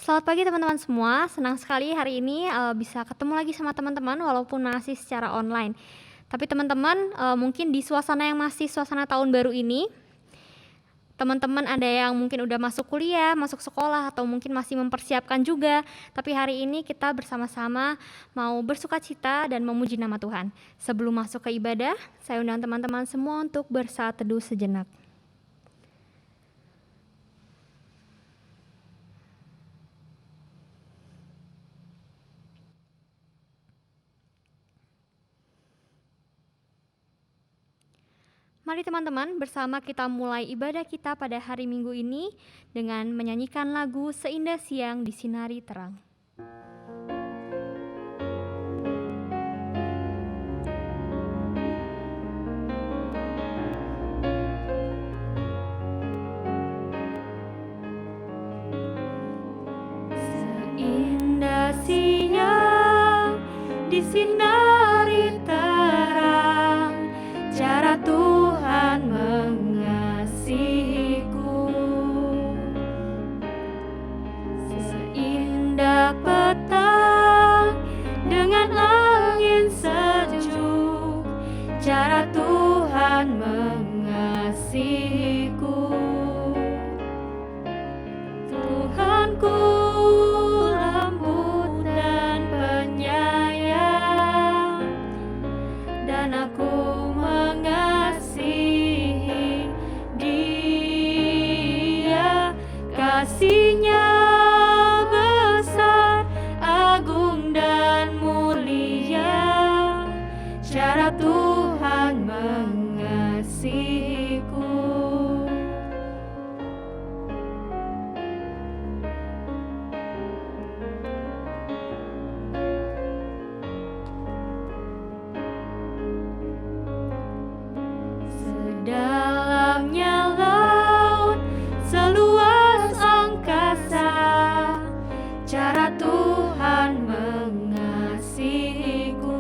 Selamat pagi teman-teman semua, senang sekali hari ini bisa ketemu lagi sama teman-teman walaupun masih secara online. Tapi teman-teman mungkin di suasana yang masih suasana tahun baru ini, teman-teman ada yang mungkin udah masuk kuliah, masuk sekolah, atau mungkin masih mempersiapkan juga. Tapi hari ini kita bersama-sama mau bersukacita dan memuji nama Tuhan. Sebelum masuk ke ibadah, saya undang teman-teman semua untuk bersaat teduh sejenak. Mari teman-teman bersama kita mulai ibadah kita pada hari Minggu ini dengan menyanyikan lagu Seindah Siang Disinari Terang. Seindah siang disinari terang, cara Tuhan mengasihiku. Seindah petang dengan angin sejuk, cara Tuhan mengasihiku. Tuhanku lembut dan penyayang, dan aku mengasihi Dia. Kasih-Nya besar, agung dan mulia, cara Tuhan mengasihiku. Sedalamnya laut, seluas angkasa, cara Tuhan mengasihiku.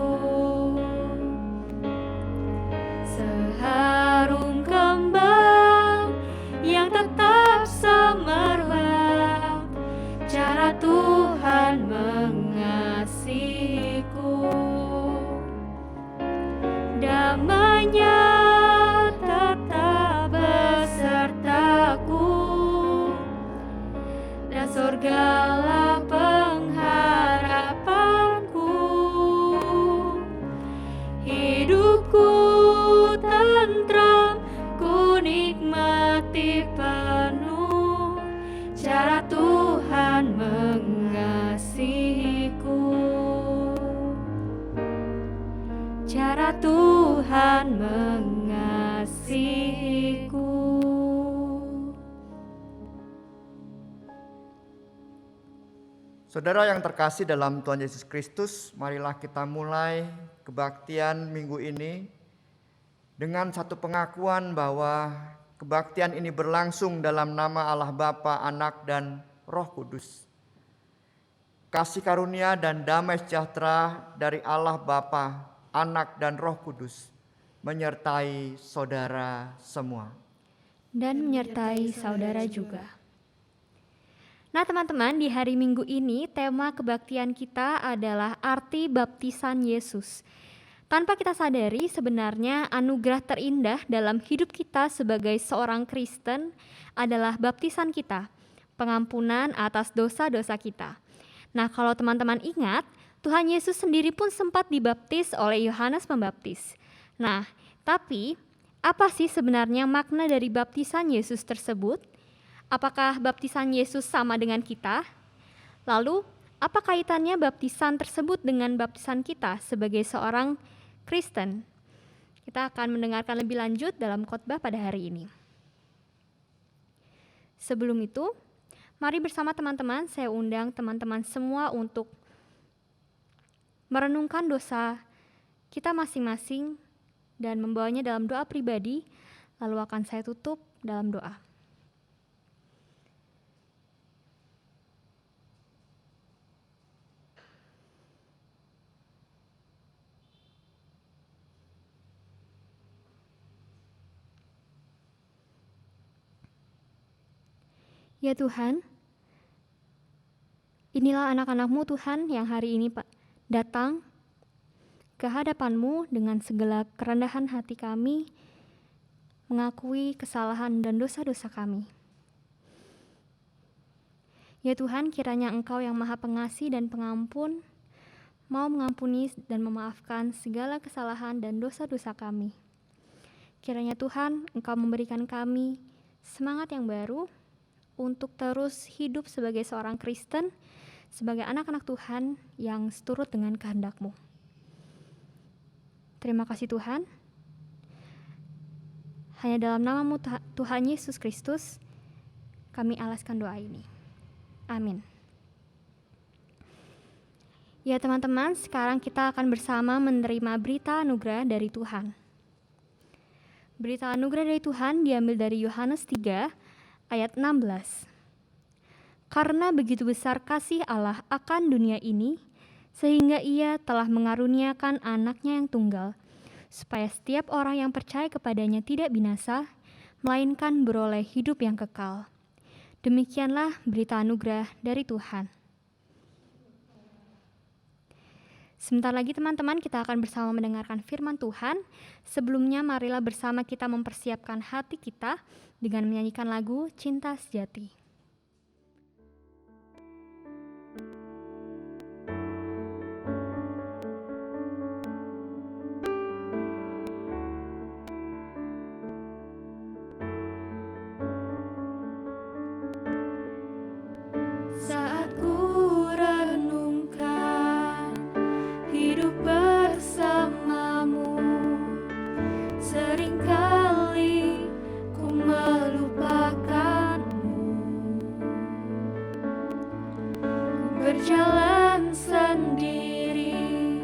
Seharum kembang yang tetap semerbak, cara Tuhan mengasihiku. Damai-Nya tetap besertaku, dan surgalah pengharapanku. Hidupku tentram, ku nikmati penuh, cara Tuhan mengasihiku. Cara Tuhan mengasihiku. Saudara yang terkasih dalam Tuhan Yesus Kristus, marilah kita mulai kebaktian minggu ini dengan satu pengakuan bahwa kebaktian ini berlangsung dalam nama Allah Bapa, Anak, dan Roh Kudus. Kasih karunia dan damai sejahtera dari Allah Bapa, Anak, dan Roh Kudus menyertai saudara semua. Dan menyertai saudara juga. Nah teman-teman, di hari Minggu ini tema kebaktian kita adalah arti baptisan Yesus. Tanpa kita sadari, sebenarnya anugerah terindah dalam hidup kita sebagai seorang Kristen adalah baptisan kita, pengampunan atas dosa-dosa kita. Nah kalau teman-teman ingat, Tuhan Yesus sendiri pun sempat dibaptis oleh Yohanes Pembaptis. Nah, tapi apa sih sebenarnya makna dari baptisan Yesus tersebut? Apakah baptisan Yesus sama dengan kita? Lalu, apa kaitannya baptisan tersebut dengan baptisan kita sebagai seorang Kristen? Kita akan mendengarkan lebih lanjut dalam khotbah pada hari ini. Sebelum itu, mari bersama teman-teman saya undang teman-teman semua untuk merenungkan dosa kita masing-masing dan membawanya dalam doa pribadi, lalu akan saya tutup dalam doa. Ya Tuhan, Inilah anak-anak-Mu Tuhan yang hari ini datang ke hadapan-Mu dengan segala kerendahan hati kami, mengakui kesalahan dan dosa-dosa kami. Ya Tuhan, kiranya Engkau yang Maha Pengasih dan Pengampun mau mengampuni dan memaafkan segala kesalahan dan dosa-dosa kami. Kiranya Tuhan, Engkau memberikan kami semangat yang baru untuk terus hidup sebagai seorang Kristen, sebagai anak-anak Tuhan yang seturut dengan kehendak-Mu. Terima kasih Tuhan. Hanya dalam nama-Mu Tuhan Yesus Kristus, kami alaskan doa ini. Amin. Ya teman-teman, sekarang kita akan bersama menerima berita anugerah dari Tuhan. Berita anugerah dari Tuhan diambil dari Yohanes 3 ayat 16. Karena begitu besar kasih Allah akan dunia ini, sehingga Ia telah mengaruniakan anaknya yang tunggal, supaya setiap orang yang percaya kepadanya tidak binasa, melainkan beroleh hidup yang kekal. Demikianlah berita anugerah dari Tuhan. Sebentar lagi teman-teman kita akan bersama mendengarkan firman Tuhan. Sebelumnya marilah bersama kita mempersiapkan hati kita dengan menyanyikan lagu Cinta Sejati. Saat ku renungkan hidup bersamamu, seringkali ku melupakanmu. Berjalan sendiri,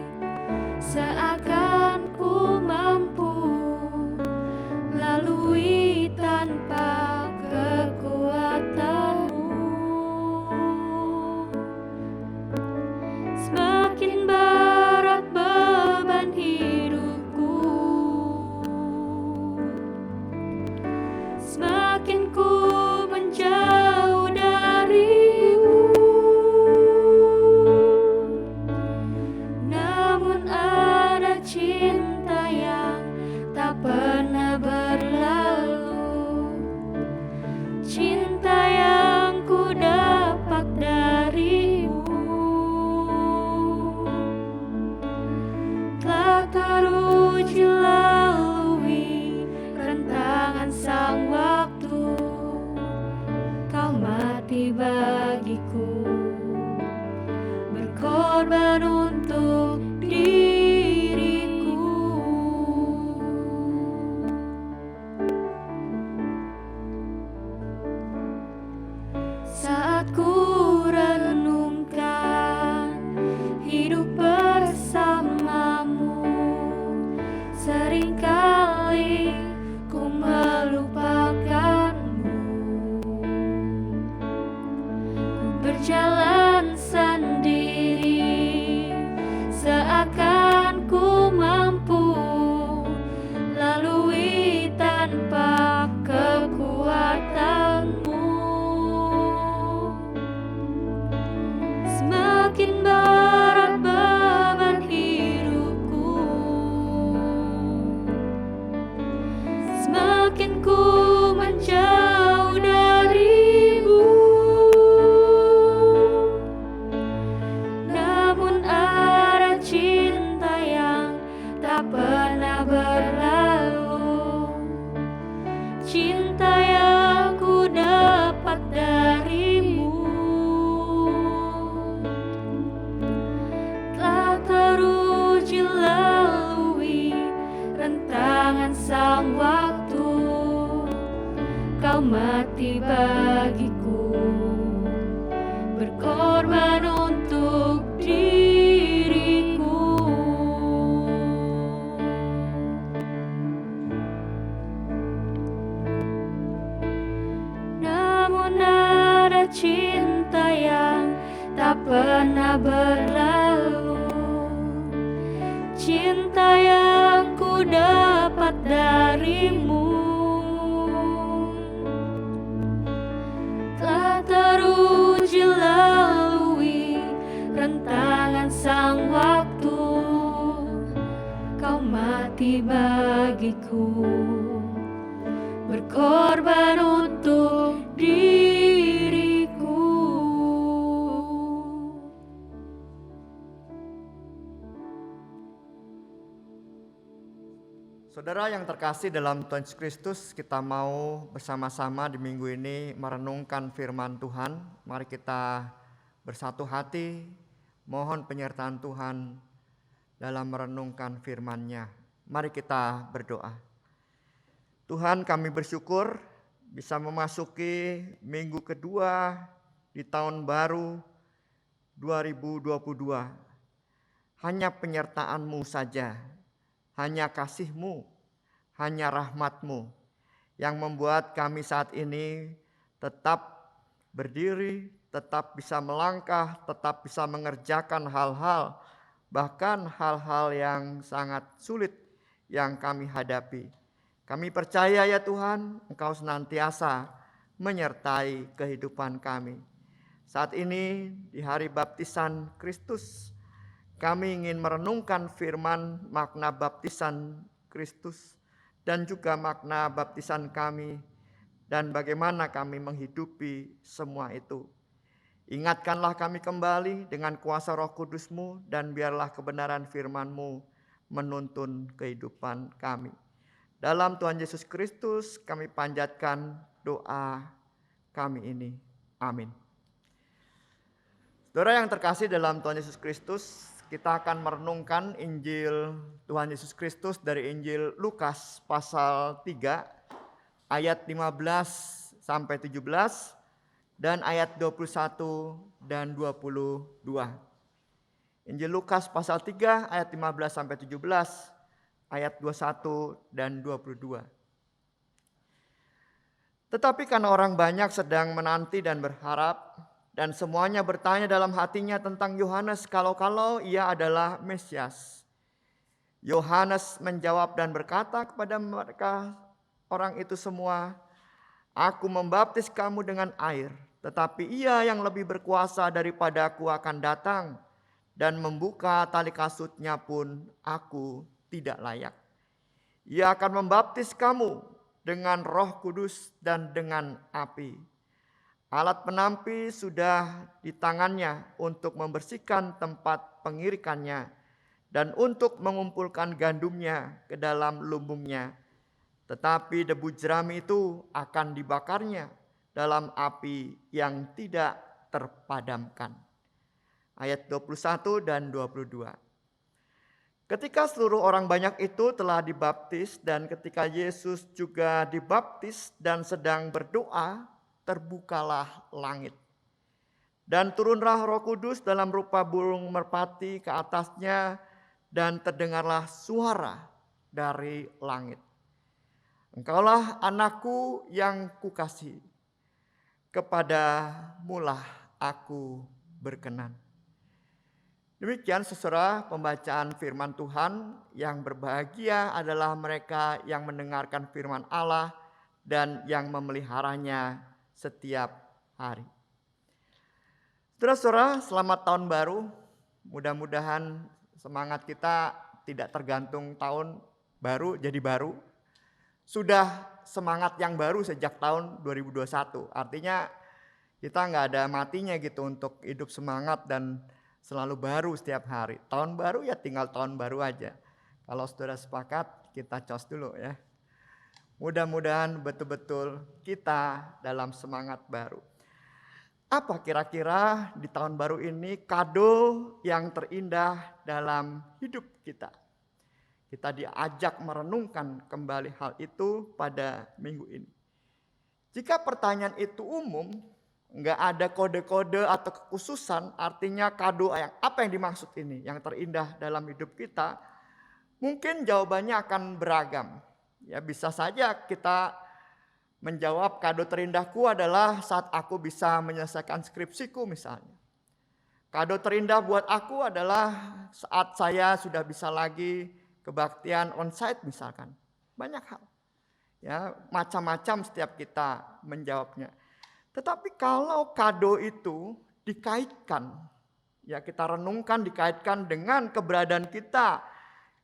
seakan ku mampu lalui tanpa kekuatanmu. Semakin berat beban hidupku, semakin ku menjauh darimu. Namun ada cinta yang tak pernah berlalu, cinta yang ku dapat darimu. Telah teruji lalui rentangan sang waktu, kau mati bagiku, berkorban untuk diriku. Saat ku renungkan hidup bersamamu, seringkali ku melupakanmu. Ku berjalan sendiri, seakan ku mampu lalui tanpa kekuatanmu. Semakin berat beban hidupku, semakin ku menjauh darimu. Namun ada cinta yang tak pernah berlalu, cinta yang ku dapat darimu. Telah teruji lalui rentangan sang waktu, kau mati bagiku, berkorban untuk diriku. Namun ada cinta yang tak pernah berlalu, cinta yang ku dapat darimu. Telah teruji lalui sang waktu Kau mati bagiku, berkorban untuk diriku. Saudara yang terkasih dalam Tuhan Yesus Kristus, kita mau bersama-sama di minggu ini merenungkan firman Tuhan. Mari kita bersatu hati, mohon penyertaan Tuhan dalam merenungkan firman-Nya. Mari kita berdoa. Tuhan, kami bersyukur bisa memasuki minggu kedua di tahun baru 2022. Hanya penyertaan-Mu saja, hanya kasih-Mu, hanya rahmat-Mu yang membuat kami saat ini tetap berdiri, tetap bisa melangkah, tetap bisa mengerjakan hal-hal, bahkan hal-hal yang sangat sulit yang kami hadapi. Kami percaya ya Tuhan, Engkau senantiasa menyertai kehidupan kami. Saat ini di hari baptisan Kristus, kami ingin merenungkan firman makna baptisan Kristus dan juga makna baptisan kami dan bagaimana kami menghidupi semua itu. Ingatkanlah kami kembali dengan kuasa Roh Kudus-Mu dan biarlah kebenaran firman-Mu menuntun kehidupan kami. Dalam Tuhan Yesus Kristus kami panjatkan doa kami ini. Amin. Saudara yang terkasih dalam Tuhan Yesus Kristus, kita akan merenungkan Injil Tuhan Yesus Kristus dari Injil Lukas pasal 3 ayat 15 sampai 17 dan ayat 21 dan 22. Injil Lukas pasal 3 ayat 15 sampai 17, ayat 21 dan 22. Tetapi karena orang banyak sedang menanti dan berharap, dan semuanya bertanya dalam hatinya tentang Yohanes kalau-kalau ia adalah Mesias. Yohanes menjawab dan berkata kepada mereka orang itu semua, "Aku membaptis kamu dengan air, tetapi ia yang lebih berkuasa daripada aku akan datang, dan membuka tali kasutnya pun aku tidak layak. Ia akan membaptis kamu dengan Roh Kudus dan dengan api. Alat penampi sudah di tangannya untuk membersihkan tempat pengirikannya dan untuk mengumpulkan gandumnya ke dalam lumbungnya. Tetapi debu jerami itu akan dibakarnya dalam api yang tidak terpadamkan." Ayat 21 dan 22. Ketika seluruh orang banyak itu telah dibaptis dan ketika Yesus juga dibaptis dan sedang berdoa, terbukalah langit. Dan turunlah Roh Kudus dalam rupa burung merpati ke atasnya dan terdengarlah suara dari langit. "Engkaulah anakku yang kukasihi, kepadamulah aku berkenan." Demikian saudara pembacaan firman Tuhan. Yang berbahagia adalah mereka yang mendengarkan firman Allah dan yang memeliharanya setiap hari. Saudara-saudara, selamat tahun baru. Mudah-mudahan semangat kita tidak tergantung tahun baru jadi baru. Sudah semangat yang baru sejak tahun 2021. Artinya kita nggak ada matinya gitu untuk hidup semangat dan selalu baru setiap hari. Tahun baru ya tinggal tahun baru aja. Kalau saudara sepakat, kita cos dulu ya. Mudah-mudahan betul-betul kita dalam semangat baru. Apa kira-kira di tahun baru ini kado yang terindah dalam hidup kita? Kita diajak merenungkan kembali hal itu pada minggu ini. Jika pertanyaan itu umum, nggak ada kode-kode atau kekhususan, artinya kado yang apa yang dimaksud ini, yang terindah dalam hidup kita, mungkin jawabannya akan beragam. Ya bisa saja kita menjawab kado terindahku adalah saat aku bisa menyelesaikan skripsiku misalnya. Kado terindah buat aku adalah saat saya sudah bisa lagi kebaktian onsite misalkan. Banyak hal. Ya, macam-macam setiap kita menjawabnya. Tetapi kalau kado itu dikaitkan ya kita renungkan dikaitkan dengan keberadaan kita,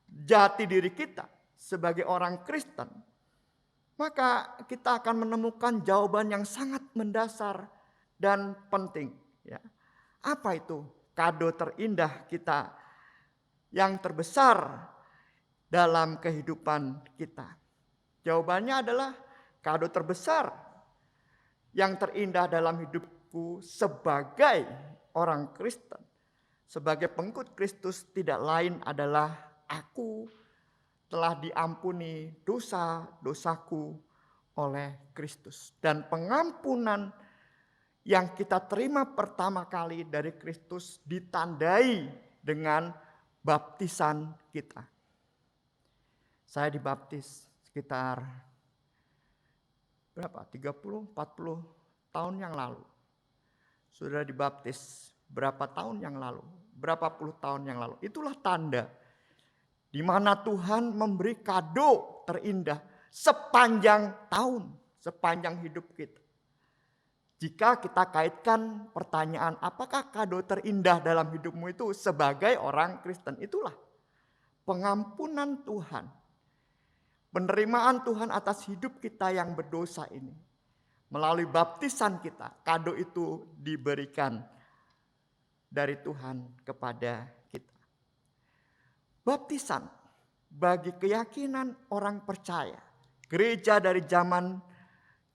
jati diri kita sebagai orang Kristen, maka kita akan menemukan jawaban yang sangat mendasar dan penting. Ya. Apa itu kado terindah kita yang terbesar dalam kehidupan kita? Jawabannya adalah kado terbesar yang terindah dalam hidupku sebagai orang Kristen, sebagai pengikut Kristus tidak lain adalah aku telah diampuni dosa-dosaku oleh Kristus. Dan pengampunan yang kita terima pertama kali dari Kristus ditandai dengan baptisan kita. Saya dibaptis sekitar berapa? 30, 40 tahun yang lalu. Sudah dibaptis berapa tahun yang lalu? Berapa puluh tahun yang lalu? Itulah tanda di mana Tuhan memberi kado terindah sepanjang tahun, sepanjang hidup kita. Jika kita kaitkan pertanyaan apakah kado terindah dalam hidupmu itu sebagai orang Kristen, itulah pengampunan Tuhan. Penerimaan Tuhan atas hidup kita yang berdosa ini. Melalui baptisan kita, kado itu diberikan dari Tuhan kepada kita. Baptisan bagi keyakinan orang percaya. Gereja dari zaman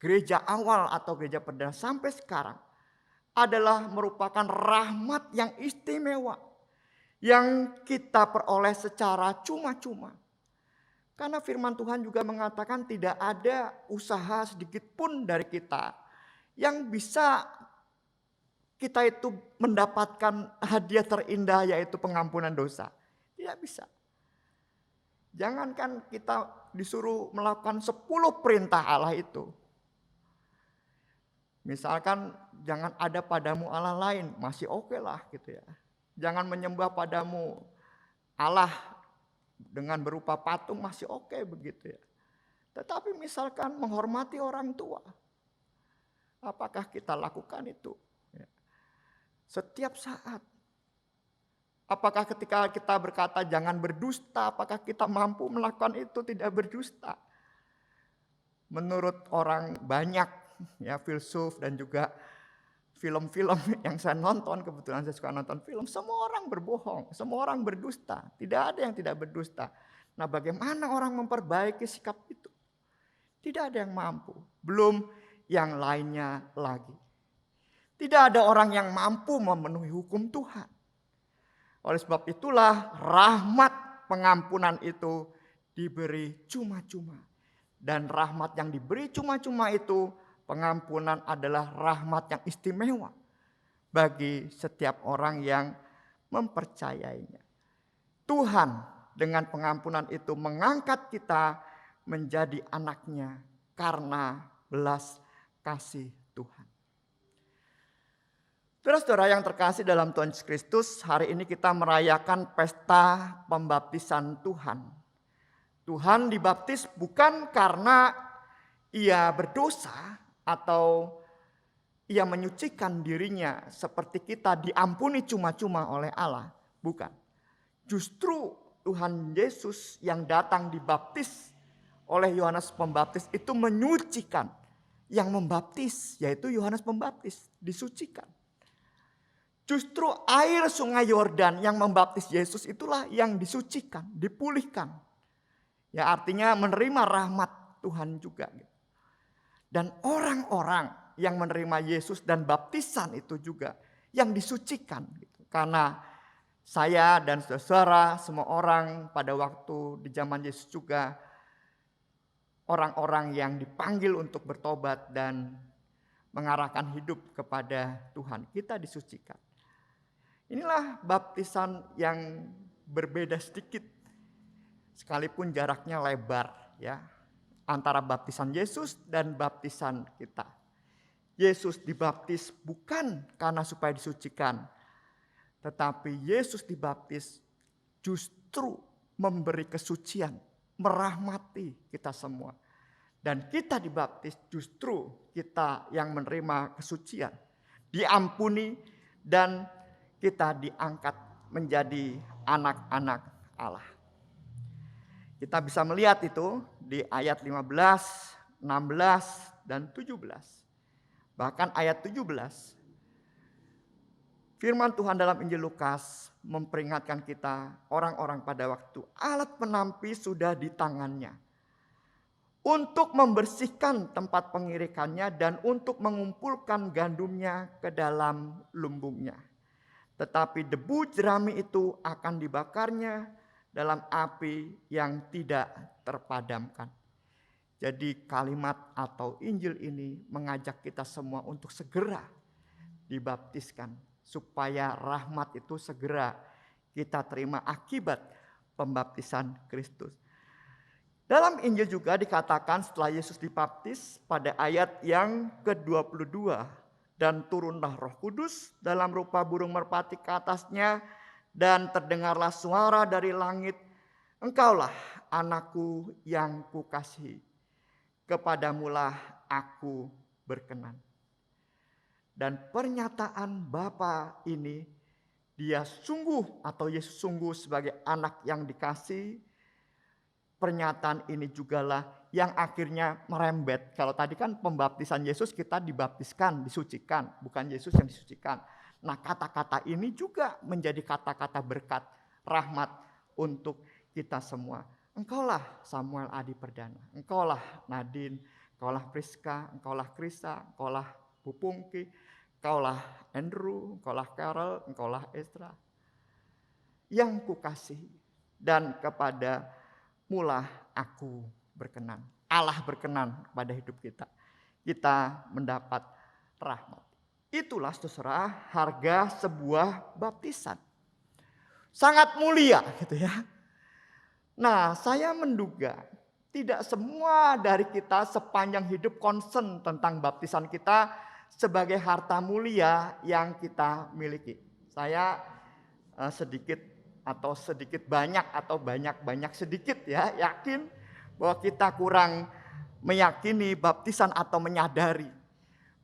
gereja awal atau gereja perdana sampai sekarang adalah merupakan rahmat yang istimewa yang kita peroleh secara cuma-cuma. Karena firman Tuhan juga mengatakan tidak ada usaha sedikit pun dari kita yang bisa kita itu mendapatkan hadiah terindah yaitu pengampunan dosa. Tidak bisa. Jangankan kita disuruh melakukan 10 perintah Allah itu. Misalkan jangan ada padamu Allah lain, masih oke lah gitu ya. Jangan menyembah padamu Allah dengan berupa patung, masih oke begitu ya. Tetapi misalkan menghormati orang tua, apakah kita lakukan itu? Ya. Setiap saat. Apakah ketika kita berkata jangan berdusta, apakah kita mampu melakukan itu tidak berdusta? Menurut orang banyak ya filsuf dan juga film-film yang saya nonton, kebetulan saya suka nonton film, semua orang berbohong, semua orang berdusta. Tidak ada yang tidak berdusta. Nah, bagaimana orang memperbaiki sikap itu? Tidak ada yang mampu. Belum yang lainnya lagi. Tidak ada orang yang mampu memenuhi hukum Tuhan. Oleh sebab itulah rahmat pengampunan itu diberi cuma-cuma. Dan rahmat yang diberi cuma-cuma itu, pengampunan adalah rahmat yang istimewa bagi setiap orang yang mempercayainya. Tuhan dengan pengampunan itu mengangkat kita menjadi anaknya karena belas kasih Tuhan. Saudara-saudara yang terkasih dalam Tuhan Yesus Kristus, hari ini kita merayakan pesta pembaptisan Tuhan. Tuhan dibaptis bukan karena ia berdosa, atau ia menyucikan dirinya seperti kita diampuni cuma-cuma oleh Allah. Bukan. Justru Tuhan Yesus yang datang dibaptis oleh Yohanes Pembaptis itu menyucikan. Yang membaptis yaitu Yohanes Pembaptis, disucikan. Justru air sungai Yordan yang membaptis Yesus itulah yang disucikan, dipulihkan. Ya artinya menerima rahmat Tuhan juga. Dan orang-orang yang menerima Yesus dan baptisan itu juga yang disucikan. Karena saya dan saudara semua orang pada waktu di zaman Yesus juga orang-orang yang dipanggil untuk bertobat dan mengarahkan hidup kepada Tuhan. Kita disucikan. Inilah baptisan yang berbeda sedikit. Sekalipun jaraknya lebar ya. Antara baptisan Yesus dan baptisan kita. Yesus dibaptis bukan karena supaya disucikan. Tetapi Yesus dibaptis justru memberi kesucian. Merahmati kita semua. Dan kita dibaptis justru kita yang menerima kesucian. Diampuni dan kita diangkat menjadi anak-anak Allah. Kita bisa melihat itu di ayat 15, 16, dan 17. Bahkan ayat 17, firman Tuhan dalam Injil Lukas memperingatkan kita, orang-orang pada waktu alat penampi sudah di tangannya untuk membersihkan tempat pengirikannya dan untuk mengumpulkan gandumnya ke dalam lumbungnya. Tetapi debu jerami itu akan dibakarnya dalam api yang tidak terpadamkan. Jadi kalimat atau Injil ini mengajak kita semua untuk segera dibaptiskan, supaya rahmat itu segera kita terima akibat pembaptisan Kristus. Dalam Injil juga dikatakan setelah Yesus dibaptis pada ayat yang ke-22, dan turunlah Roh Kudus dalam rupa burung merpati ke atasnya, dan terdengarlah suara dari langit, engkaulah anakku yang kukasihi, kepadamulah aku berkenan. Dan pernyataan Bapa ini, dia sungguh atau Yesus sungguh sebagai anak yang dikasihi. Pernyataan ini jugalah yang akhirnya merembet. Kalau tadi kan pembaptisan Yesus kita dibaptiskan, disucikan, bukan Yesus yang disucikan. Nah, kata-kata ini juga menjadi kata-kata berkat, rahmat untuk kita semua. Engkaulah Samuel Adi Perdana, engkaulah Nadine, engkaulah Priska, engkaulah Krista, engkaulah Bu Pungki, engkaulah Andrew, engkaulah Carol, engkaulah Estra. Yang kukasihi, dan kepada mulah aku berkenan. Allah berkenan pada hidup kita. Kita mendapat rahmat. Itulah saudara harga sebuah baptisan. Sangat mulia gitu ya. Nah, saya menduga tidak semua dari kita sepanjang hidup concern tentang baptisan kita sebagai harta mulia yang kita miliki. Saya sedikit banyak atau banyak sedikit ya yakin bahwa kita kurang meyakini baptisan atau menyadari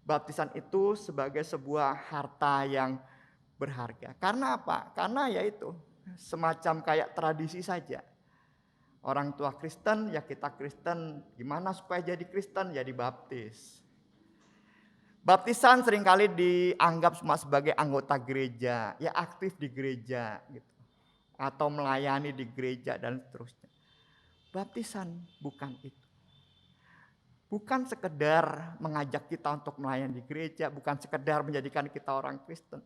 baptisan itu sebagai sebuah harta yang berharga. Karena apa? Karena yaitu semacam kayak tradisi saja. Orang tua Kristen, ya kita Kristen. Gimana supaya jadi Kristen? Ya dibaptis. Baptisan seringkali dianggap cuma sebagai anggota gereja. Ya aktif di gereja gitu. Atau melayani di gereja dan seterusnya. Baptisan bukan itu. Bukan sekedar mengajak kita untuk melayani di gereja, bukan sekedar menjadikan kita orang Kristen.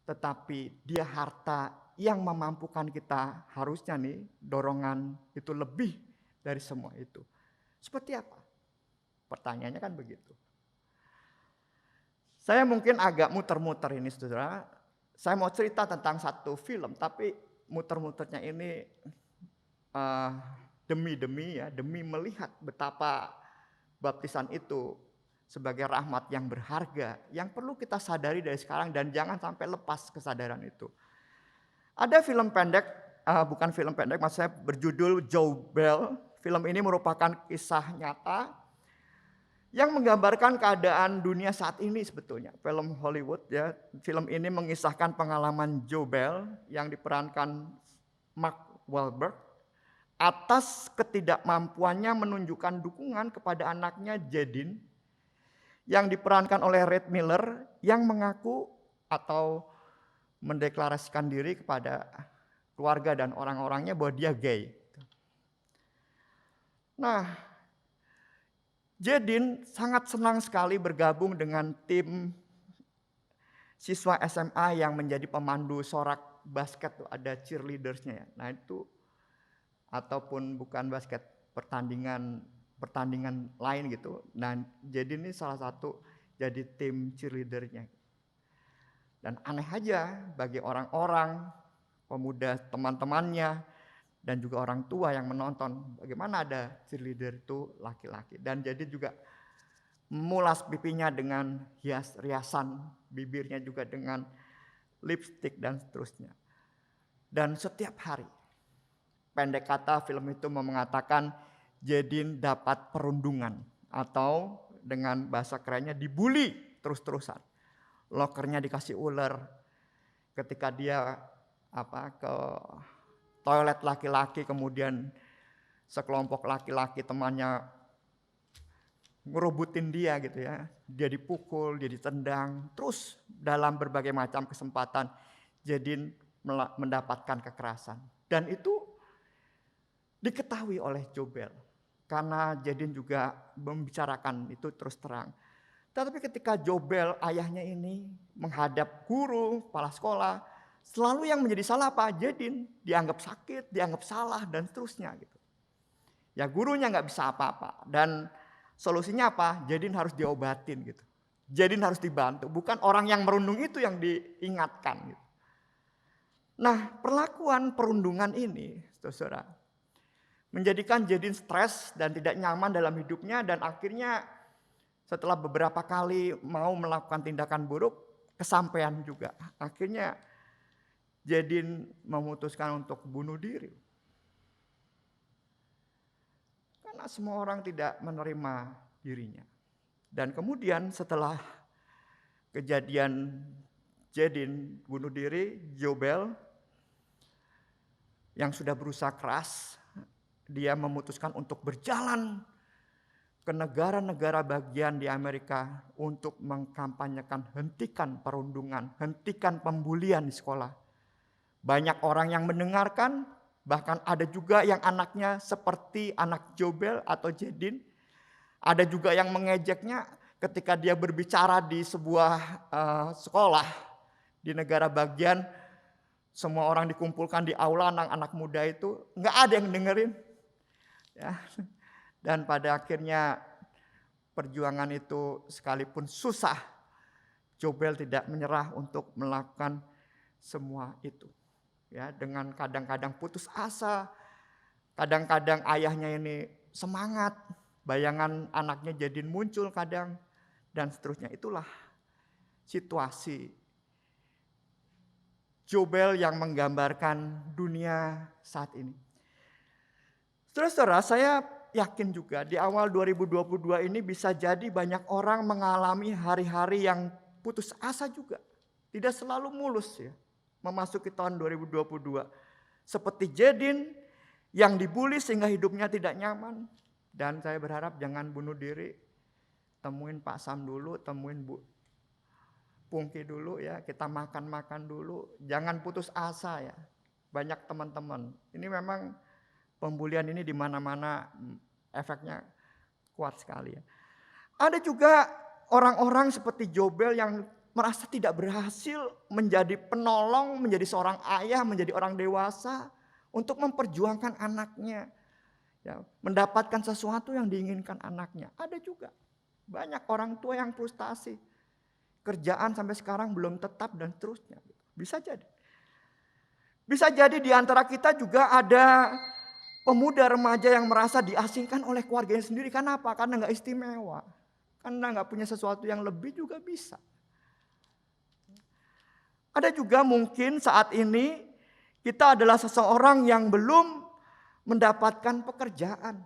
Tetapi dia harta yang memampukan kita, harusnya nih dorongan itu lebih dari semua itu. Seperti apa? Pertanyaannya kan begitu. Saya mungkin agak muter-muter ini saudara. Saya mau cerita tentang satu film, tapi muter-muternya ini demi melihat betapa baptisan itu sebagai rahmat yang berharga, yang perlu kita sadari dari sekarang dan jangan sampai lepas kesadaran itu. Ada film pendek, bukan film pendek, maksudnya berjudul Jobel. Film ini merupakan kisah nyata yang menggambarkan keadaan dunia saat ini sebetulnya. Film Hollywood ya. Film ini mengisahkan pengalaman Jobel yang diperankan Mark Wahlberg atas ketidakmampuannya menunjukkan dukungan kepada anaknya Jadine yang diperankan oleh Red Miller yang mengaku atau mendeklarasikan diri kepada keluarga dan orang-orangnya bahwa dia gay. Nah, Jadine sangat senang sekali bergabung dengan tim siswa SMA yang menjadi pemandu sorak basket, ada cheerleadersnya ya. Nah itu ataupun bukan basket, pertandingan lain gitu. Nah, jadi ini salah satu jadi tim cheerleadernya. Dan aneh aja bagi orang-orang, pemuda teman-temannya, dan juga orang tua yang menonton. Bagaimana ada cheerleader itu laki-laki. Dan jadi juga mulas pipinya dengan hiasan, bibirnya juga dengan lipstik dan seterusnya. Dan setiap hari, pendek kata film itu mengatakan Jadine dapat perundungan atau dengan bahasa kerennya dibully terus-terusan. Lokernya dikasih ular, ketika dia ke toilet laki-laki, kemudian sekelompok laki-laki temannya ngerebutin dia gitu ya. Dia dipukul, dia ditendang, terus dalam berbagai macam kesempatan Jedin mendapatkan kekerasan. Dan itu diketahui oleh Jobel karena Jedin juga membicarakan itu terus terang. Tetapi ketika Jobel ayahnya ini menghadap guru, kepala sekolah, selalu yang menjadi salah apa? Jedin dianggap sakit, dianggap salah dan seterusnya gitu. Ya gurunya nggak bisa apa-apa dan solusinya apa? Jedin harus diobatin gitu. Jedin harus dibantu, bukan orang yang merundung itu yang diingatkan gitu. Nah, perlakuan perundungan ini, saudara, menjadikan Jedin stres dan tidak nyaman dalam hidupnya dan akhirnya setelah beberapa kali mau melakukan tindakan buruk, kesampaian juga. Akhirnya Jedin memutuskan untuk bunuh diri. Karena semua orang tidak menerima dirinya. Dan kemudian setelah kejadian Jedin bunuh diri, Jobel yang sudah berusaha keras, dia memutuskan untuk berjalan ke negara-negara bagian di Amerika untuk mengkampanyekan hentikan perundungan, hentikan pembulian di sekolah. Banyak orang yang mendengarkan, bahkan ada juga yang anaknya seperti anak Jobel atau Jedin. Ada juga yang mengejeknya ketika dia berbicara di sebuah sekolah di negara bagian. Semua orang dikumpulkan di aula, anak-anak muda itu nggak ada yang dengerin. Ya. Dan pada akhirnya perjuangan itu sekalipun susah, Jobel tidak menyerah untuk melakukan semua itu. Ya, dengan kadang-kadang putus asa, kadang-kadang ayahnya ini semangat, bayangan anaknya Jedin muncul kadang, dan seterusnya. Itulah situasi Jobel yang menggambarkan dunia saat ini. Saudara-saudara, saya yakin juga di awal 2022 ini bisa jadi banyak orang mengalami hari-hari yang putus asa juga. Tidak selalu mulus ya, memasuki tahun 2022. Seperti Jedin yang dibully sehingga hidupnya tidak nyaman. Dan saya berharap jangan bunuh diri. Temuin Pak Sam dulu, temuin Bu Pungki dulu ya, kita makan-makan dulu. Jangan putus asa ya. Banyak teman-teman. Ini memang pembulian ini di mana-mana efeknya kuat sekali ya. Ada juga orang-orang seperti Jobel yang merasa tidak berhasil menjadi penolong, menjadi seorang ayah, menjadi orang dewasa untuk memperjuangkan anaknya. Ya, mendapatkan sesuatu yang diinginkan anaknya. Ada juga banyak orang tua yang frustasi. Kerjaan sampai sekarang belum tetap dan seterusnya. Bisa jadi. Bisa jadi di antara kita juga ada pemuda remaja yang merasa diasingkan oleh keluarganya sendiri. Karena apa? Karena gak istimewa. Karena gak punya sesuatu yang lebih juga bisa. Ada juga mungkin saat ini kita adalah seseorang yang belum mendapatkan pekerjaan.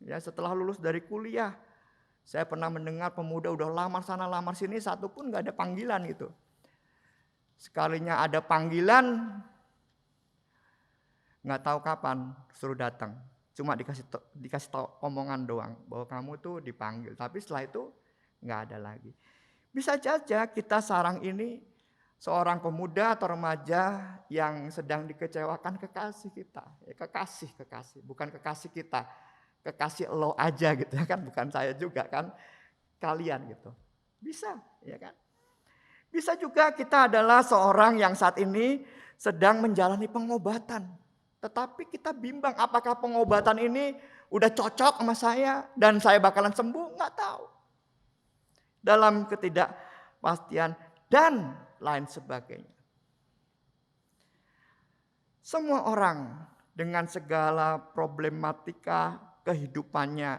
Ya, setelah lulus dari kuliah. Saya pernah mendengar pemuda udah lamar sana lamar sini, satu pun gak ada panggilan gitu. Sekalinya ada panggilan, gak tahu kapan suruh datang. Cuma dikasih tahu omongan doang bahwa kamu tuh dipanggil. Tapi setelah itu gak ada lagi. Bisa saja kita sekarang ini seorang pemuda atau remaja yang sedang dikecewakan kekasih kita. Ya, kekasih, bukan kekasih kita. Kekasih lo aja gitu ya kan, bukan saya juga kan, kalian gitu. Bisa ya kan. Bisa juga kita adalah seorang yang saat ini sedang menjalani pengobatan. Tetapi kita bimbang apakah pengobatan ini udah cocok sama saya dan saya bakalan sembuh, nggak tahu. Dalam ketidakpastian dan lain sebagainya. Semua orang dengan segala problematika kehidupannya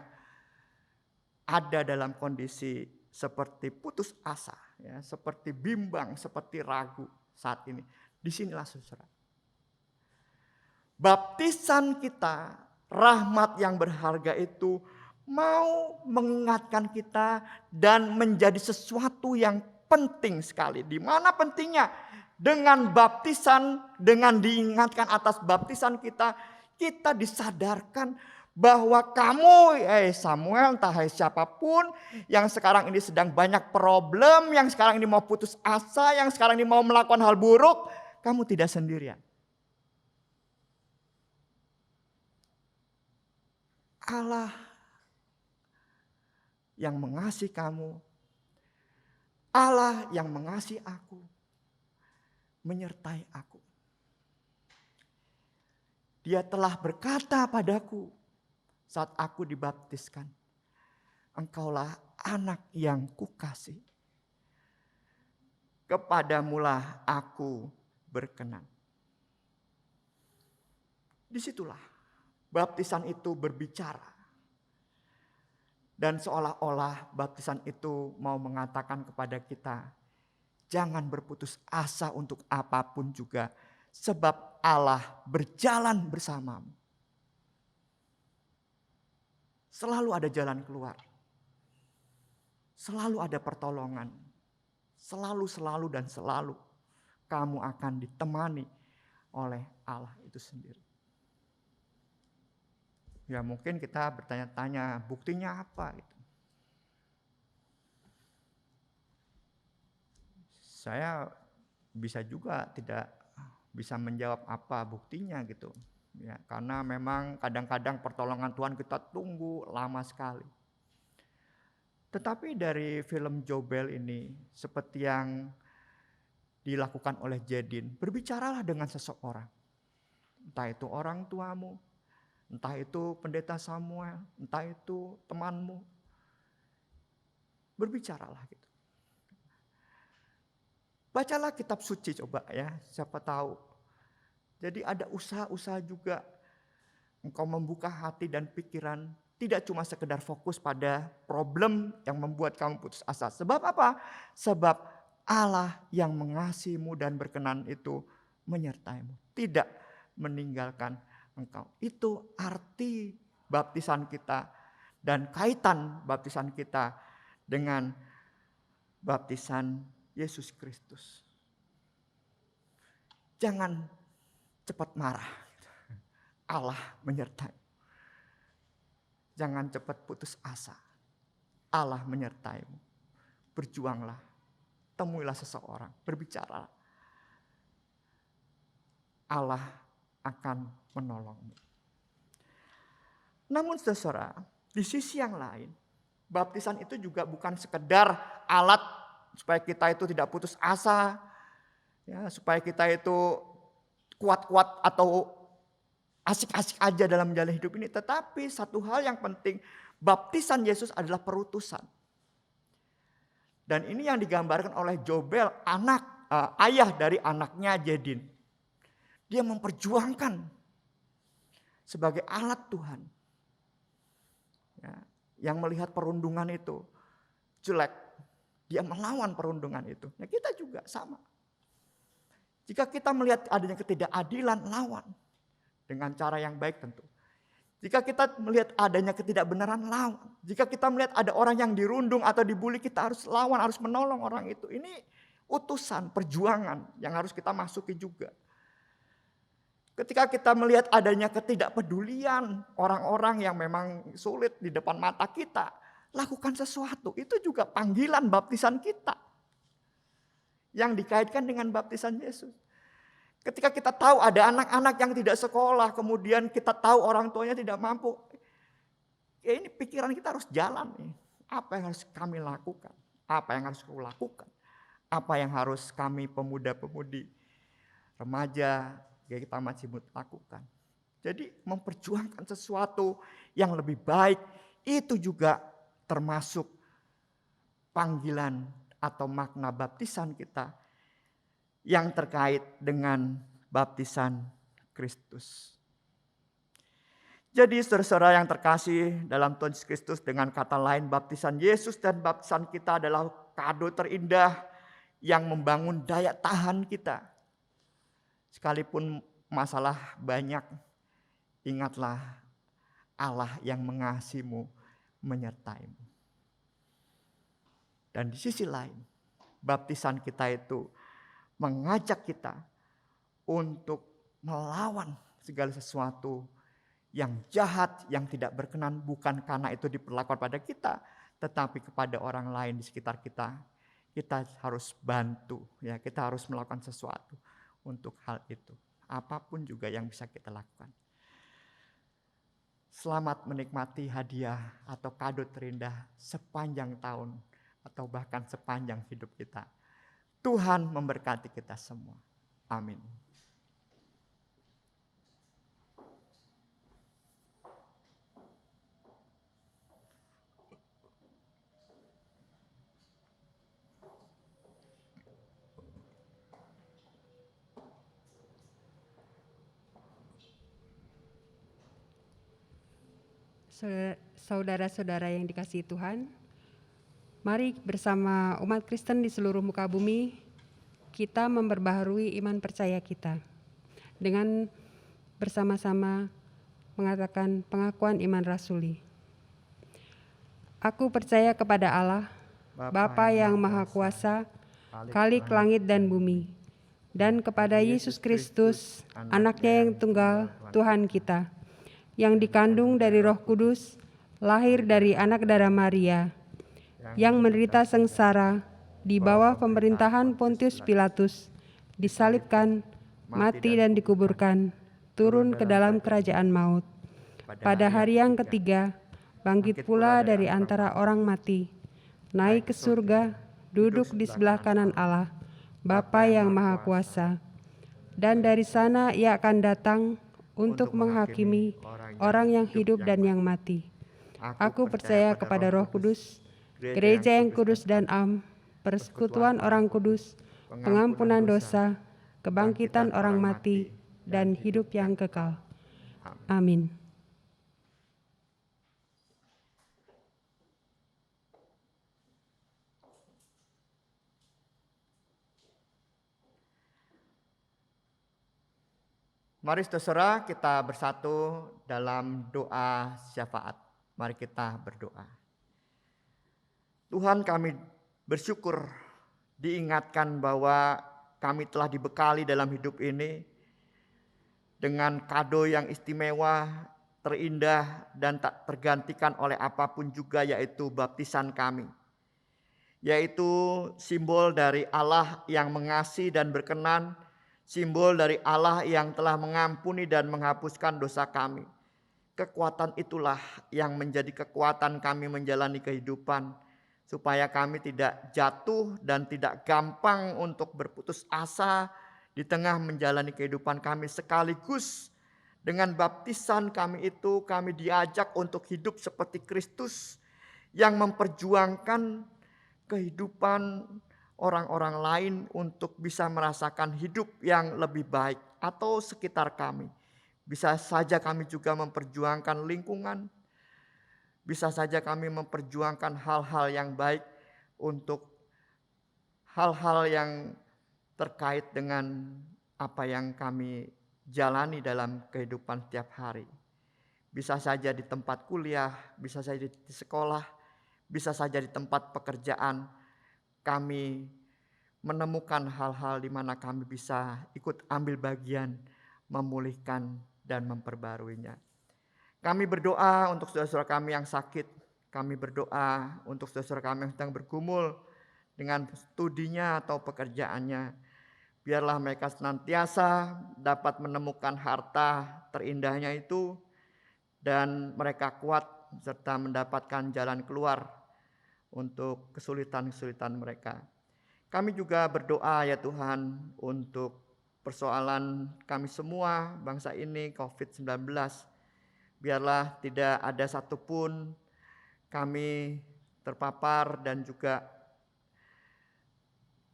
ada dalam kondisi seperti putus asa, ya, seperti bimbang, seperti ragu saat ini. Disinilah saudara. Baptisan kita, rahmat yang berharga itu mau mengingatkan kita dan menjadi sesuatu yang penting sekali. Di mana pentingnya? Dengan baptisan, dengan diingatkan atas baptisan kita, kita disadarkan bahwa kamu, Samuel, entah siapapun yang sekarang ini sedang banyak problem, yang sekarang ini mau putus asa, yang sekarang ini mau melakukan hal buruk, kamu tidak sendirian. Allah yang mengasihi kamu, Allah yang mengasihi aku, menyertai aku. Dia telah berkata padaku saat aku dibaptiskan, engkaulah anak yang kukasih. Kepadamulah aku berkenan. Disitulah baptisan itu berbicara. Dan seolah-olah baptisan itu mau mengatakan kepada kita, jangan berputus asa untuk apapun juga, sebab Allah berjalan bersamamu. Selalu ada jalan keluar. Selalu ada pertolongan. Selalu dan selalu kamu akan ditemani oleh Allah itu sendiri. Ya mungkin kita bertanya-tanya, buktinya apa itu? Saya bisa juga tidak bisa menjawab apa buktinya gitu. Ya, karena memang kadang-kadang pertolongan Tuhan kita tunggu lama sekali. Tetapi dari film Jobel ini, seperti yang dilakukan oleh Jedin, berbicaralah dengan seseorang. Entah itu orang tuamu, entah itu pendeta Samuel, entah itu temanmu. Berbicaralah gitu. Bacalah kitab suci coba ya, siapa tahu. Jadi ada usaha-usaha juga engkau membuka hati dan pikiran, tidak cuma sekedar fokus pada problem yang membuat kamu putus asa. Sebab apa? Sebab Allah yang mengasihimu dan berkenan itu menyertaimu, tidak meninggalkan engkau. Itu arti baptisan kita dan kaitan baptisan kita dengan baptisan Yesus Kristus. Jangan cepat marah. Allah menyertai. Jangan cepat putus asa. Allah menyertaimu. Berjuanglah. Temuilah seseorang. Berbicaralah. Allah akan menolongmu. Namun saudara, di sisi yang lain, baptisan itu juga bukan sekedar alat supaya kita itu tidak putus asa, ya, supaya kita itu kuat-kuat atau asik-asik aja dalam menjalani hidup ini. Tetapi satu hal yang penting, baptisan Yesus adalah perutusan. Dan ini yang digambarkan oleh Jobel, ayah dari anaknya Jedin. Dia memperjuangkan sebagai alat Tuhan. Ya, yang melihat perundungan itu jelek. Dia melawan perundungan itu. Ya, kita juga sama. Jika kita melihat adanya ketidakadilan, lawan. Dengan cara yang baik tentu. Jika kita melihat adanya ketidakbenaran, lawan. Jika kita melihat ada orang yang dirundung atau dibully, kita harus lawan, harus menolong orang itu. Ini utusan, perjuangan yang harus kita masuki juga. Ketika kita melihat adanya ketidakpedulian orang-orang yang memang sulit di depan mata kita, lakukan sesuatu. Itu juga panggilan baptisan kita. Yang dikaitkan dengan baptisan Yesus. Ketika kita tahu ada anak-anak yang tidak sekolah, kemudian kita tahu orang tuanya tidak mampu. Ya ini pikiran kita harus jalan nih. Apa yang harus kami lakukan? Apa yang harus aku lakukan? Apa yang harus kami pemuda-pemudi, remaja, kita masih lakukan. Jadi memperjuangkan sesuatu yang lebih baik, itu juga termasuk panggilan atau makna baptisan kita yang terkait dengan baptisan Kristus. Jadi saudara-saudara yang terkasih dalam Tuhan Yesus Kristus, dengan kata lain baptisan Yesus dan baptisan kita adalah kado terindah yang membangun daya tahan kita. Sekalipun masalah banyak, ingatlah Allah yang mengasihimu menyertaimu. Dan di sisi lain, baptisan kita itu mengajak kita untuk melawan segala sesuatu yang jahat, yang tidak berkenan, bukan karena itu diperlakukan pada kita, tetapi kepada orang lain di sekitar kita. Kita harus bantu, ya, kita harus melakukan sesuatu untuk hal itu. Apapun juga yang bisa kita lakukan. Selamat menikmati hadiah atau kado terindah sepanjang tahun atau bahkan sepanjang hidup kita. Tuhan memberkati kita semua. Amin. Saudara-saudara yang dikasihi Tuhan, mari bersama umat Kristen di seluruh muka bumi kita memperbaharui iman percaya kita dengan bersama-sama mengatakan pengakuan iman rasuli. Aku percaya kepada Allah, Bapa yang Maha Kuasa, Khalik langit dan bumi, dan kepada Yesus Kristus, Anaknya yang tunggal, Tuhan kita, yang dikandung dari Roh Kudus, lahir dari anak darah Maria, yang menderita sengsara di bawah pemerintahan Pontius Pilatus, disalibkan, mati dan dikuburkan, turun ke dalam kerajaan maut. Pada hari yang ketiga, bangkit pula dari antara orang mati, naik ke surga, duduk di sebelah kanan Allah, Bapa yang Maha Kuasa. Dan dari sana Ia akan datang untuk menghakimi orang yang hidup dan yang mati. Aku percaya kepada Roh Kudus, gereja yang kudus dan am, persekutuan orang kudus, pengampunan dosa, kebangkitan orang mati, dan hidup yang kekal. Amin. Mari saudara kita bersatu dalam doa syafaat. Mari kita berdoa. Tuhan, kami bersyukur diingatkan bahwa kami telah dibekali dalam hidup ini dengan kado yang istimewa, terindah dan tak tergantikan oleh apapun juga, yaitu baptisan kami. Yaitu simbol dari Allah yang mengasihi dan berkenan, simbol dari Allah yang telah mengampuni dan menghapuskan dosa kami. Kekuatan itulah yang menjadi kekuatan kami menjalani kehidupan, supaya kami tidak jatuh dan tidak gampang untuk berputus asa di tengah menjalani kehidupan kami. Sekaligus dengan baptisan kami itu, kami diajak untuk hidup seperti Kristus yang memperjuangkan kehidupan orang-orang lain untuk bisa merasakan hidup yang lebih baik atau sekitar kami. Bisa saja kami juga memperjuangkan lingkungan, bisa saja kami memperjuangkan hal-hal yang baik untuk hal-hal yang terkait dengan apa yang kami jalani dalam kehidupan setiap hari. Bisa saja di tempat kuliah, bisa saja di sekolah, bisa saja di tempat pekerjaan. Kami menemukan hal-hal di mana kami bisa ikut ambil bagian memulihkan dan memperbaruinya. Kami berdoa untuk saudara-saudara kami yang sakit. Kami berdoa untuk saudara-saudara kami yang sedang bergumul dengan studinya atau pekerjaannya. Biarlah mereka senantiasa dapat menemukan harta terindahnya itu dan mereka kuat serta mendapatkan jalan keluar untuk kesulitan-kesulitan mereka. Kami juga berdoa ya Tuhan untuk persoalan kami semua bangsa ini COVID-19. Biarlah tidak ada satupun kami terpapar dan juga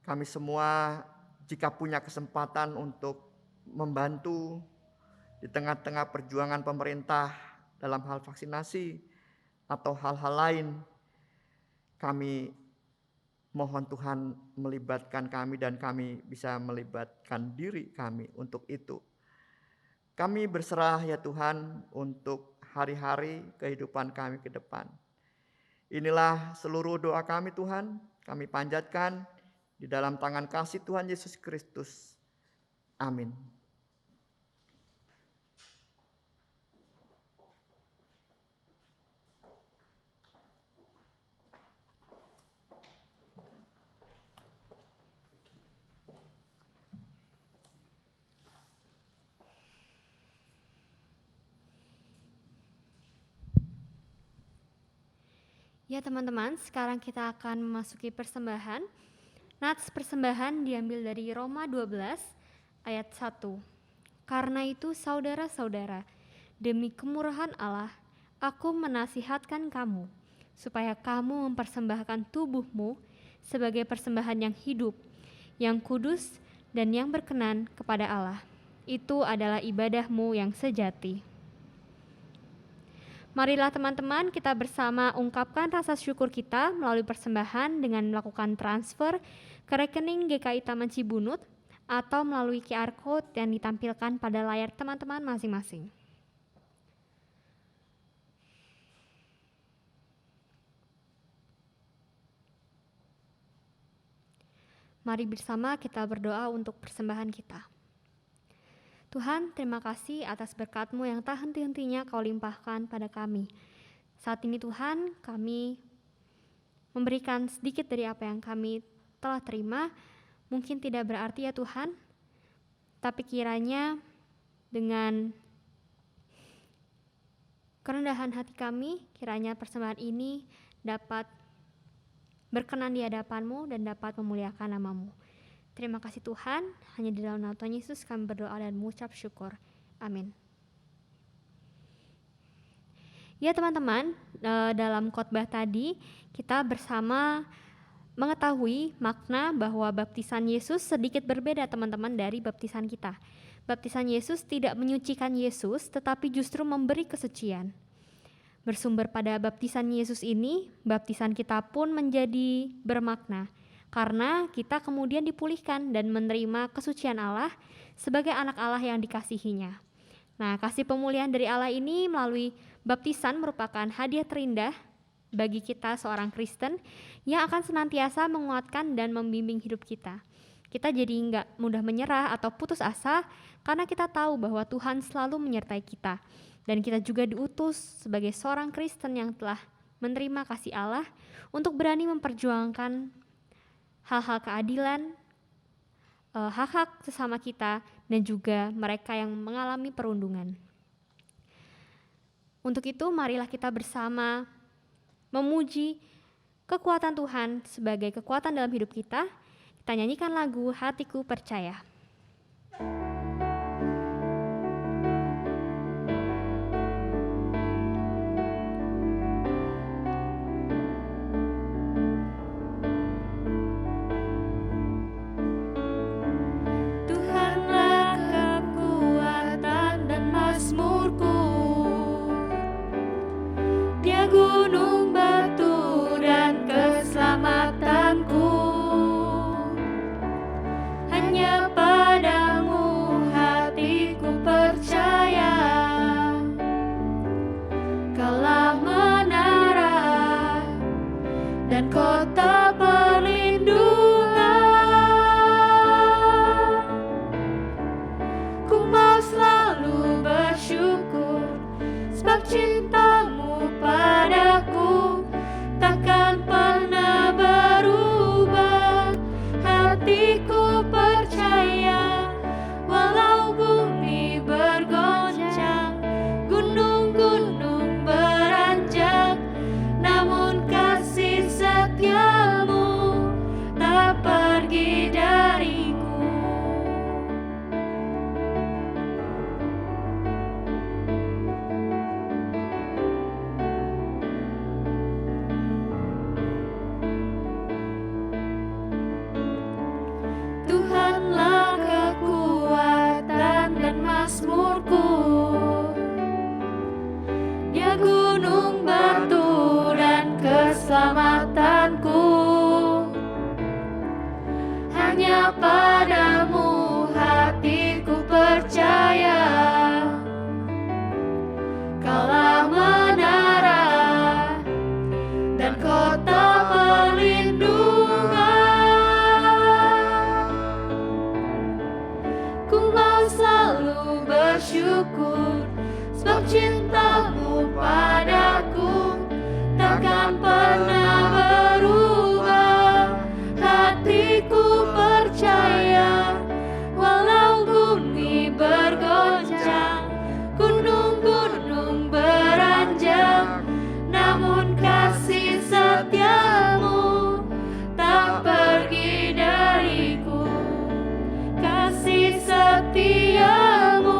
kami semua jika punya kesempatan untuk membantu di tengah-tengah perjuangan pemerintah dalam hal vaksinasi atau hal-hal lain, kami mohon Tuhan melibatkan kami dan kami bisa melibatkan diri kami untuk itu. Kami berserah ya Tuhan untuk hari-hari kehidupan kami ke depan. Inilah seluruh doa kami Tuhan, kami panjatkan Di dalam tangan kasih Tuhan Yesus Kristus. Amin. Ya teman-teman, sekarang kita akan memasuki persembahan. Nats persembahan diambil dari Roma 12 ayat 1. Karena itu saudara-saudara, demi kemurahan Allah, aku menasihatkan kamu, supaya kamu mempersembahkan tubuhmu sebagai persembahan yang hidup, yang kudus, dan yang berkenan kepada Allah. Itu adalah ibadahmu yang sejati. Marilah teman-teman kita bersama ungkapkan rasa syukur kita melalui persembahan dengan melakukan transfer ke rekening GKI Taman Cibunut atau melalui QR Code yang ditampilkan pada layar teman-teman masing-masing. Mari bersama kita berdoa untuk persembahan kita. Tuhan, terima kasih atas berkat-Mu yang tak henti-hentinya Kau limpahkan pada kami. Saat ini Tuhan, kami memberikan sedikit dari apa yang kami telah terima. Mungkin tidak berarti ya Tuhan, tapi kiranya dengan kerendahan hati kami, kiranya persembahan ini dapat berkenan di hadapan-Mu dan dapat memuliakan nama-Mu. Terima kasih Tuhan, hanya di dalam nama Tuhan Yesus kami berdoa dan mengucap syukur. Amin. Ya teman-teman, dalam khotbah tadi kita bersama mengetahui makna bahwa baptisan Yesus sedikit berbeda teman-teman dari baptisan kita. Baptisan Yesus tidak menyucikan Yesus, tetapi justru memberi kesucian. Bersumber pada baptisan Yesus ini, baptisan kita pun menjadi bermakna. Karena kita kemudian dipulihkan dan menerima kesucian Allah sebagai anak Allah yang dikasihinya. Nah, kasih pemulihan dari Allah ini melalui baptisan merupakan hadiah terindah bagi kita seorang Kristen yang akan senantiasa menguatkan dan membimbing hidup kita. Kita jadi nggak mudah menyerah atau putus asa karena kita tahu bahwa Tuhan selalu menyertai kita. Dan kita juga diutus sebagai seorang Kristen yang telah menerima kasih Allah untuk berani memperjuangkan hal-hal keadilan, hak-hak sesama kita, dan juga mereka yang mengalami perundungan. Untuk itu, marilah kita bersama memuji kekuatan Tuhan sebagai kekuatan dalam hidup kita. Kita nyanyikan lagu Hatiku Percaya. Gunung batu dan keselamatanku, hanya padamu hatiku percaya. Kaulah menara dan kota perlindungan. Ku mau selalu bersyukur sebab cintamu padaku. cintamu padaku takkan pernah berubah. Hatiku percaya, walau bumi bergoncang, gunung-gunung beranjak, namun kasih setiamu tak pergi dariku. Kasih setiamu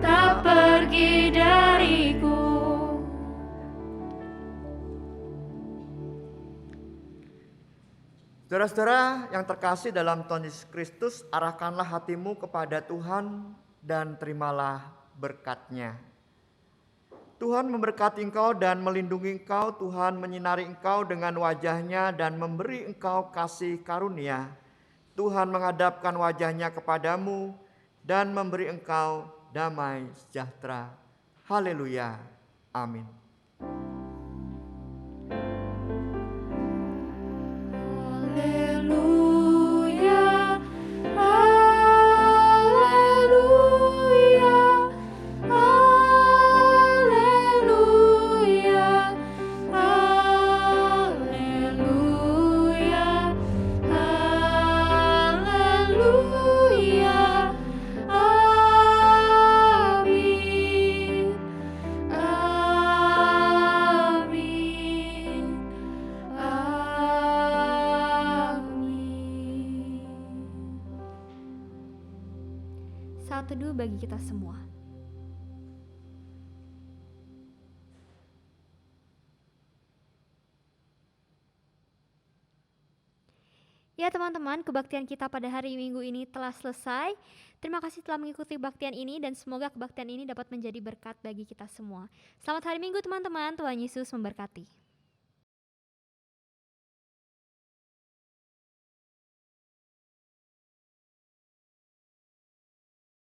tak pergi dariku. Saudara-saudara yang terkasih dalam Tuhan Yesus Kristus, arahkanlah hatimu kepada Tuhan dan terimalah berkat-Nya. Tuhan memberkati engkau dan melindungi engkau. Tuhan menyinari engkau dengan wajah-Nya dan memberi engkau kasih karunia. Tuhan menghadapkan wajah-Nya kepadamu dan memberi engkau damai sejahtera. Haleluya. Amin. Haleluya, haleluya, haleluya, haleluya, haleluya. Amin, amin, amin. Saat teduh bagi kita semua. Ya teman-teman, kebaktian kita pada hari Minggu ini telah selesai. Terima kasih telah mengikuti kebaktian ini dan semoga kebaktian ini dapat menjadi berkat bagi kita semua. Selamat hari Minggu teman-teman, Tuhan Yesus memberkati.